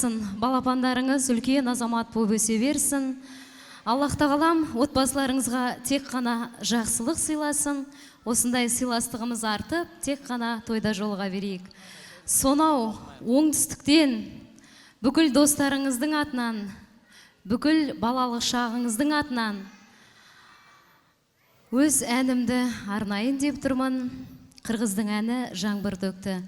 болсын, балапандарыңыз үлкен азамат болып өсе берсін. Аллах тағалам отбасыларыңызға тек қана жақсылық сыйласын, осындай сыйластығымыз артып, тек қана тойда жолыға берейік. Сонау оңтүстіктен бүкіл достарыңыздың атынан, бүкіл балалық шағыңыздың атынан өз әнімді арнайын деп тұрмын. Қырғыздың әні жаңбыр төкті.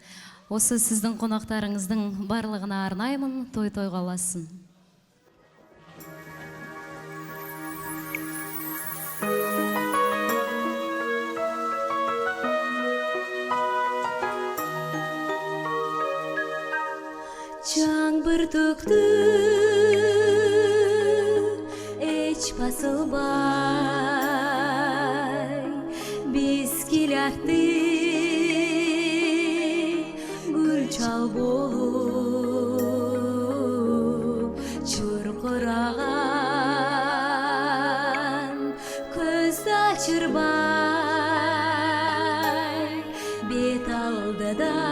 Осы сіздің қонақтарыңыздың барлығына арнаймын, той-тойға ұласын. Жаңбыр төкті, эч басылбай, біз келятты, гүл чал болып, чұрқыраған, көзді ашырбай, бет алдыдан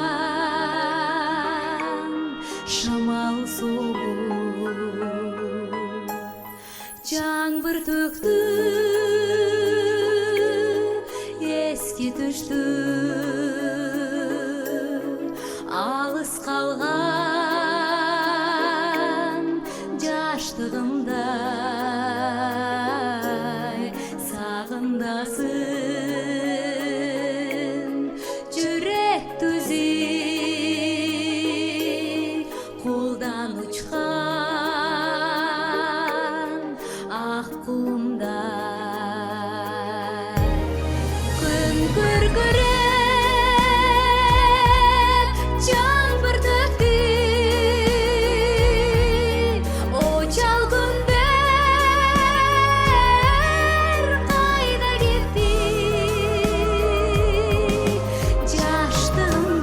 шамал соғып. Жаңбыр төкті, еске түшті, алыс қалған жаштығымдай сағындасын. Жүрек түзі қолдан ұшқан ақ құмдай. Күн күркіреп жаңбыр төкті, очал күндер қайда кетті. Жаштығымдай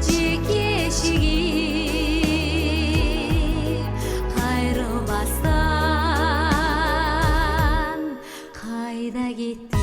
жекешеге қайрылмастан қайда кетті.